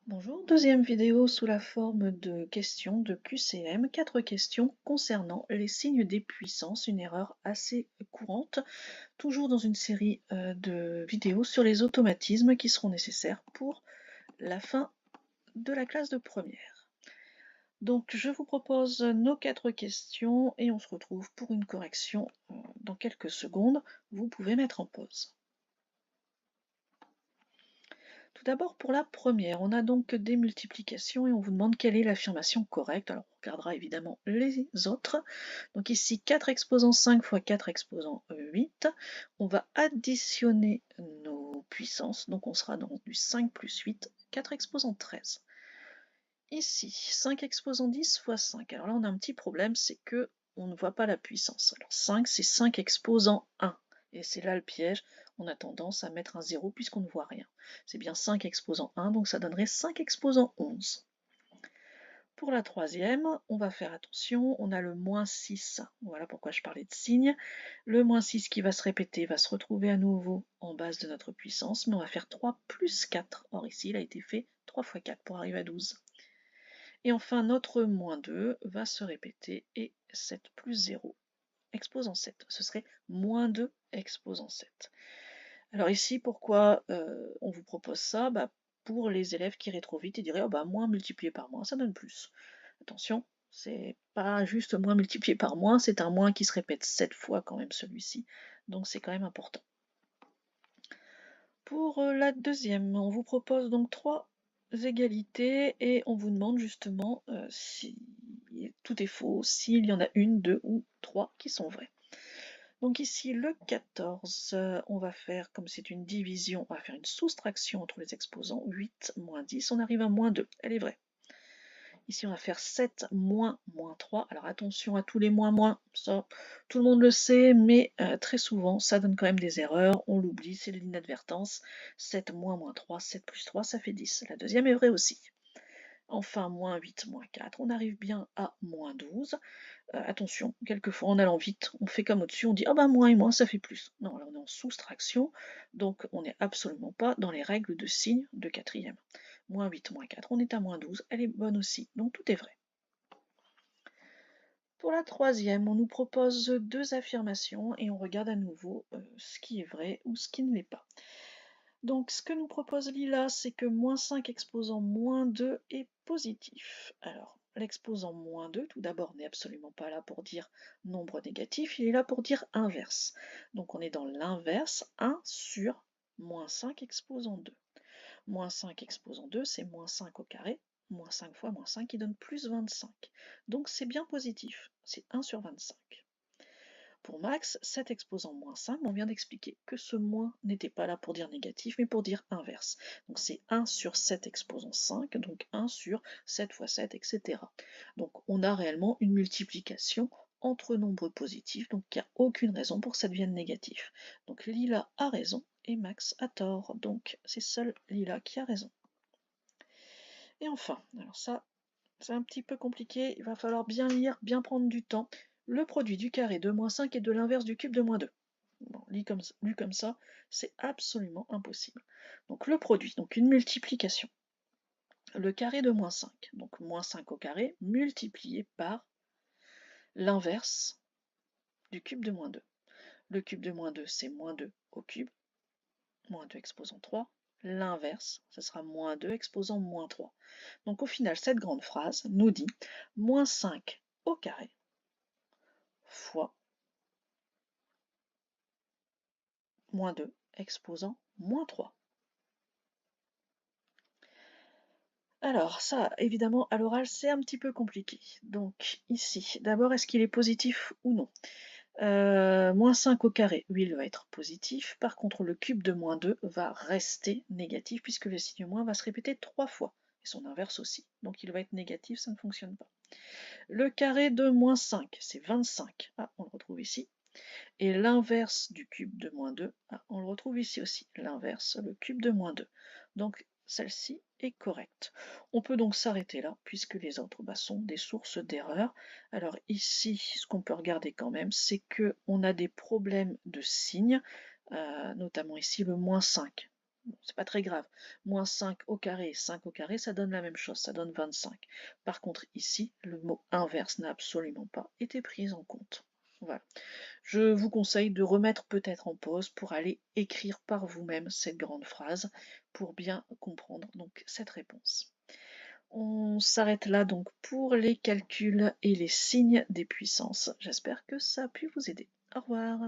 Bonjour, deuxième vidéo sous la forme de questions de QCM. 4 questions concernant les signes des puissances, une erreur assez courante, toujours dans une série de vidéos sur les automatismes qui seront nécessaires pour la fin de la classe de première. Donc je vous propose nos 4 questions et on se retrouve pour une correction dans quelques secondes. Vous pouvez mettre en pause. Tout d'abord, pour la première, on a donc des multiplications et on vous demande quelle est l'affirmation correcte. Alors, on regardera évidemment les autres. Donc ici, 4 exposant 5 fois 4 exposant 8. On va additionner nos puissances. Donc on sera dans du 5 plus 8, 4 exposant 13. Ici, 5 exposant 10 fois 5. Alors là, on a un petit problème, c'est que on ne voit pas la puissance. Alors 5, c'est 5 exposant 1. Et c'est là le piège, on a tendance à mettre un 0 puisqu'on ne voit rien. C'est bien 5 exposant 1, donc ça donnerait 5 exposant 11. Pour la troisième, on va faire attention, on a le moins 6. Voilà pourquoi je parlais de signe. Le moins 6 qui va se répéter va se retrouver à nouveau en base de notre puissance, mais on va faire 3 plus 4. Or ici, il a été fait 3 fois 4 pour arriver à 12. Et enfin, notre moins 2 va se répéter et 7 plus 0 exposant 7. Ce serait moins 2 exposant 7. Alors ici, pourquoi on vous propose ça? Pour les élèves qui iraient trop vite, ils diraient oh moins multiplié par moins, ça donne plus. Attention, c'est pas juste moins multiplié par moins, c'est un moins qui se répète 7 fois quand même celui-ci, donc c'est quand même important. Pour la deuxième, on vous propose donc 3 égalités et on vous demande justement si tout est faux, s'il y en a une, 2 ou 3 qui sont vraies. Donc ici, le 14, on va faire, comme c'est une division, on va faire une soustraction entre les exposants. 8 moins 10, on arrive à moins 2, elle est vraie. Ici, on va faire 7 moins moins 3. Alors attention à tous les moins, ça, tout le monde le sait, mais très souvent, ça donne quand même des erreurs. On l'oublie, c'est de l'inadvertance. 7 moins moins 3, 7 plus 3, ça fait 10. La deuxième est vraie aussi. Enfin, moins 8, moins 4, on arrive bien à moins 12. Attention, quelquefois en allant vite, on fait comme au-dessus, on dit ah moins et moins ça fait plus. Non, là on est en soustraction, donc on n'est absolument pas dans les règles de signe de quatrième. Moins 8, moins 4, on est à moins 12, elle est bonne aussi, donc tout est vrai. Pour la troisième, on nous propose 2 affirmations et on regarde à nouveau ce qui est vrai ou ce qui ne l'est pas. Donc ce que nous propose Lila, c'est que moins 5 exposant moins 2 est positif. Alors, l'exposant moins 2, tout d'abord, n'est absolument pas là pour dire nombre négatif, il est là pour dire inverse. Donc on est dans l'inverse, 1 sur moins 5 exposant 2. Moins 5 exposant 2, c'est moins 5 au carré, moins 5 fois moins 5 qui donne plus 25. Donc c'est bien positif, c'est 1 sur 25. Pour Max, 7 exposant moins 5, on vient d'expliquer que ce moins n'était pas là pour dire négatif, mais pour dire inverse. Donc c'est 1 sur 7 exposant 5, donc 1 sur 7 fois 7, etc. Donc on a réellement une multiplication entre nombres positifs, donc il n'y a aucune raison pour que ça devienne négatif. Donc Lila a raison et Max a tort, donc c'est seul Lila qui a raison. Et enfin, alors ça, c'est un petit peu compliqué, il va falloir bien lire, bien prendre du temps. Le produit du carré de moins 5 est de l'inverse du cube de moins 2. Bon, lu comme ça, c'est absolument impossible. Donc le produit, donc une multiplication. Le carré de moins 5, donc moins 5 au carré, multiplié par l'inverse du cube de moins 2. Le cube de moins 2, c'est moins 2 au cube, moins 2 exposant 3. L'inverse, ce sera moins 2 exposant moins 3. Donc au final, cette grande phrase nous dit moins 5 au carré fois moins 2 exposant moins 3. Alors ça, évidemment, à l'oral, c'est un petit peu compliqué. Donc ici, d'abord, est-ce qu'il est positif ou non? Moins 5 au carré, oui, il va être positif. Par contre, le cube de moins 2 va rester négatif puisque le signe moins va se répéter 3 fois. Et son inverse aussi. Donc il va être négatif, ça ne fonctionne pas. Le carré de moins 5, c'est 25. Ah, on le retrouve ici. Et l'inverse du cube de moins 2, on le retrouve ici aussi, l'inverse, le cube de moins 2. Donc celle-ci est correcte. On peut donc s'arrêter là, puisque les autres sont des sources d'erreur. Alors ici, ce qu'on peut regarder quand même, c'est qu'on a des problèmes de signes, notamment ici le moins 5. Bon, c'est pas très grave. Moins 5 au carré, 5 au carré, ça donne la même chose, ça donne 25. Par contre, ici, le mot inverse n'a absolument pas été pris en compte. Voilà. Je vous conseille de remettre peut-être en pause pour aller écrire par vous-même cette grande phrase pour bien comprendre donc cette réponse. On s'arrête là donc pour les calculs et les signes des puissances. J'espère que ça a pu vous aider. Au revoir.